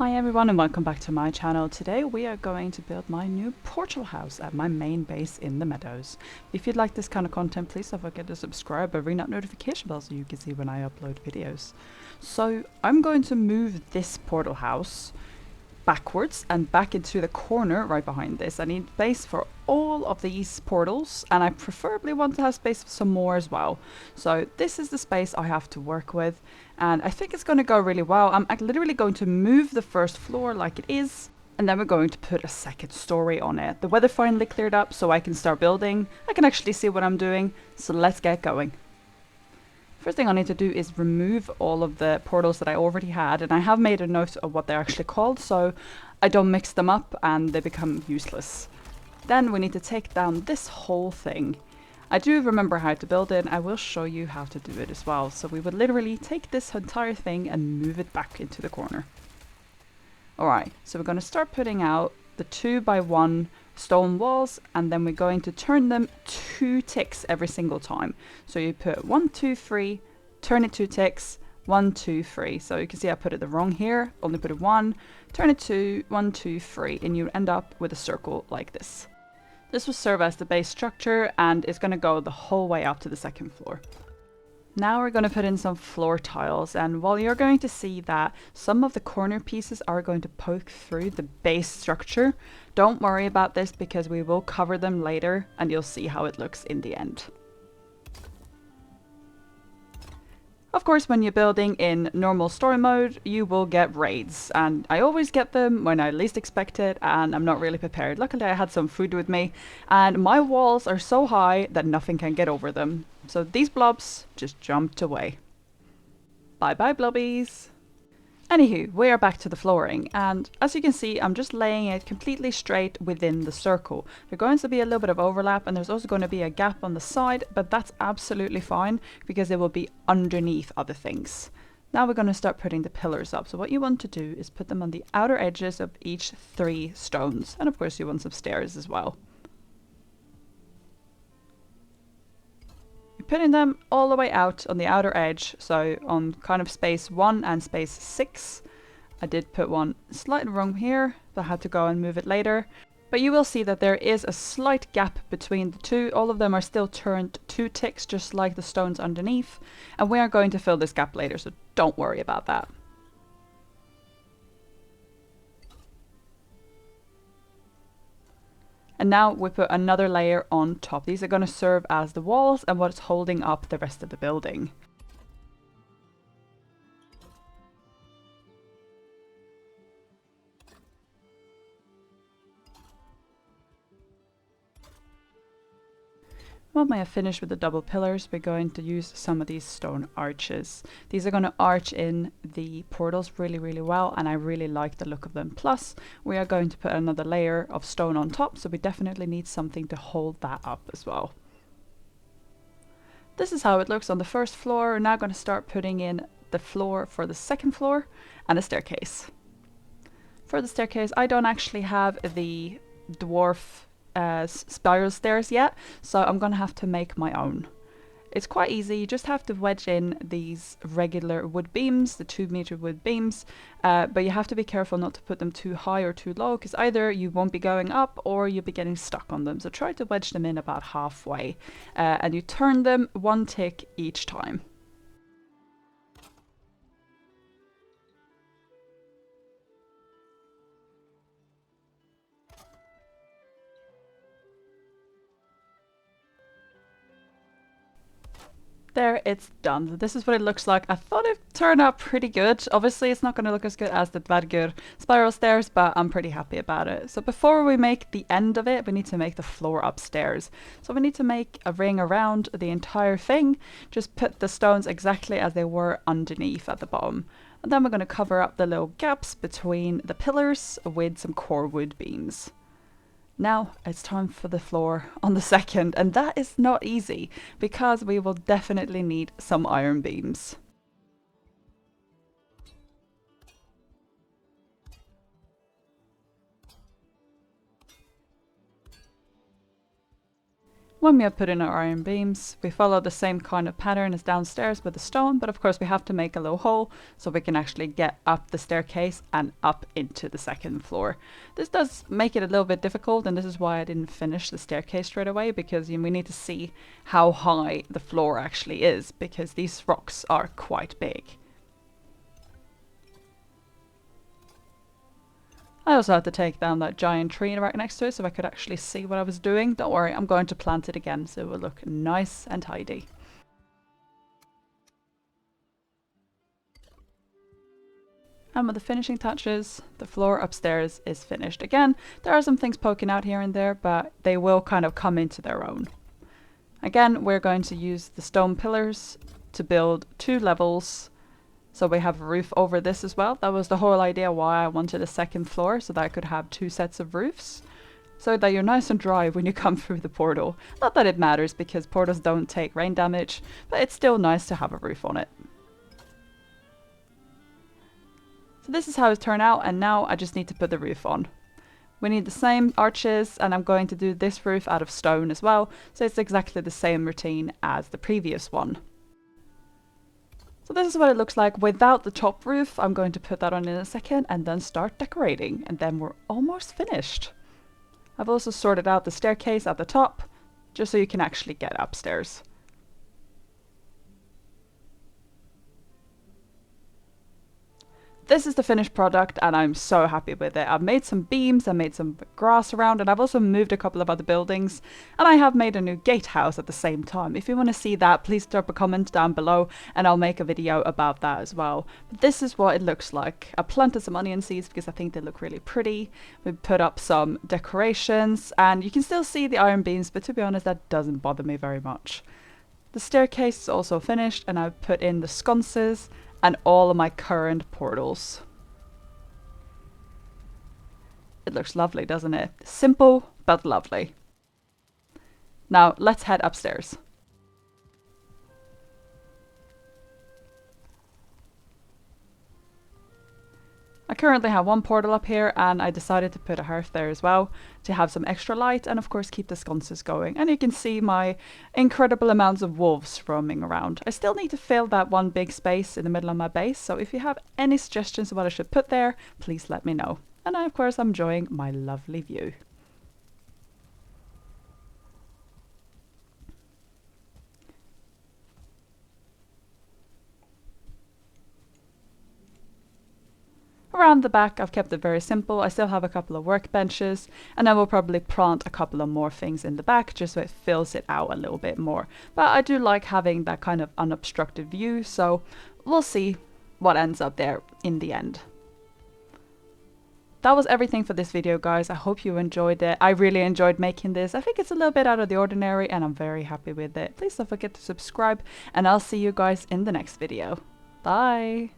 Hi everyone and welcome back to my channel. Today we are going to build my new portal house at my main base in the meadows. If you'd like this kind of content, please don't forget to subscribe and ring that notification bell so you can see when I upload videos. So I'm going to move this portal house backwards and back into the corner right behind this. I need space for all of these portals and I preferably want to have space for some more as well. So this is the space I have to work with and I think it's going to go really well. I'm literally going to move the first floor like it is and then we're going to put a second story on it. The weather finally cleared up so I can start building. I can actually see what I'm doing, so let's get going. First thing I need to do is remove all of the portals that I already had, and I have made a note of what they're actually called so I don't mix them up and they become useless. Then we need to take down this whole thing. I do remember how to build it and I will show you how to do it as well. So we would literally take this entire thing and move it back into the corner. Alright, so we're going to start putting out the 2x1 stone walls and then we're going to turn them 2 ticks every single time. So you put 1, 2, 3, turn it 2 ticks, 1, 2, 3. So you can see I put it the wrong here, only put it 1, turn it 2, 1, 2, 3, and you end up with a circle like this. This will serve as the base structure and it's going to go the whole way up to the second floor. Now we're going to put in some floor tiles, and while you're going to see that some of the corner pieces are going to poke through the base structure, don't worry about this because we will cover them later and you'll see how it looks in the end. Of course, when you're building in normal story mode, you will get raids, and I always get them when I least expect it and I'm not really prepared. Luckily I had some food with me and my walls are so high that nothing can get over them. So these blobs just jumped away. Bye bye blobbies! Anywho, we are back to the flooring, and as you can see I'm just laying it completely straight within the circle. There's going to be a little bit of overlap and there's also going to be a gap on the side, but that's absolutely fine because it will be underneath other things. Now we're going to start putting the pillars up. So what you want to do is put them on the outer edges of each 3 stones, and of course you want some stairs as well. Putting them all the way out on the outer edge, so on kind of space 1 and space 6. I did put one slightly wrong here, but I had to go and move it later. But you will see that there is a slight gap between the two. All of them are still turned 2 ticks, just like the stones underneath. And we are going to fill this gap later, so don't worry about that. And now we put another layer on top. These are going to serve as the walls and what's holding up the rest of the building. When we have finished with the double pillars, we're going to use some of these stone arches. These are going to arch in the portals really well, and I really like the look of them. Plus, we are going to put another layer of stone on top, so we definitely need something to hold that up as well. This is how it looks on the first floor. We're now going to start putting in the floor for the second floor and a staircase. For the staircase, I don't actually have the dwarf spiral stairs yet, so I'm gonna have to make my own. It's quite easy. You just have to wedge in these regular wood beams, the 2-meter wood beams, but you have to be careful not to put them too high or too low because either you won't be going up or you'll be getting stuck on them. So try to wedge them in about halfway and you turn them 1 tick each time. There, it's done. This is what it looks like. I thought it turned out pretty good. Obviously, it's not going to look as good as the Dvergur spiral stairs, but I'm pretty happy about it. So before we make the end of it, we need to make the floor upstairs. So we need to make a ring around the entire thing. Just put the stones exactly as they were underneath at the bottom. And then we're going to cover up the little gaps between the pillars with some core wood beams. Now it's time for the floor on the second, and that is not easy because we will definitely need some iron beams. When we have put in our iron beams, we follow the same kind of pattern as downstairs with the stone, but of course we have to make a little hole so we can actually get up the staircase and up into the second floor. This does make it a little bit difficult, and this is why I didn't finish the staircase straight away, because we need to see how high the floor actually is, because these rocks are quite big. I also had to take down that giant tree right next to it so I could actually see what I was doing. Don't worry, I'm going to plant it again so it will look nice and tidy. And with the finishing touches, the floor upstairs is finished. Again, there are some things poking out here and there, but they will kind of come into their own. Again, we're going to use the stone pillars to build 2 levels. So we have a roof over this as well. That was the whole idea why I wanted a second floor, so that I could have 2 sets of roofs. So that you're nice and dry when you come through the portal. Not that it matters because portals don't take rain damage, but it's still nice to have a roof on it. So this is how it turned out, and now I just need to put the roof on. We need the same arches, and I'm going to do this roof out of stone as well, so it's exactly the same routine as the previous one. So this is what it looks like without the top roof. I'm going to put that on in a second and then start decorating, and then we're almost finished. I've also sorted out the staircase at the top, just so you can actually get upstairs. This is the finished product and I'm so happy with it. I've made some beams, I made some grass around, and I've also moved a couple of other buildings, and I have made a new gatehouse at the same time. If you want to see that, please drop a comment down below and I'll make a video about that as well. But this is what it looks like. I planted some onion seeds because I think they look really pretty. We put up some decorations and you can still see the iron beams, but to be honest that doesn't bother me very much. The staircase is also finished and I've put in the sconces and all of my current portals. It looks lovely, doesn't it? Simple, but lovely. Now, let's head upstairs. I currently have 1 portal up here, and I decided to put a hearth there as well to have some extra light and of course keep the sconces going. And you can see my incredible amounts of wolves roaming around. I still need to fill that 1 big space in the middle of my base, so if you have any suggestions of what I should put there, please let me know. And of course I'm enjoying my lovely view. Around the back I've kept it very simple. I still have a couple of workbenches, and I will probably plant a couple of more things in the back just so it fills it out a little bit more. But I do like having that kind of unobstructed view, so we'll see what ends up there in the end. That was everything for this video, guys. I hope you enjoyed it. I really enjoyed making this. I think it's a little bit out of the ordinary and I'm very happy with it. Please don't forget to subscribe and I'll see you guys in the next video. Bye!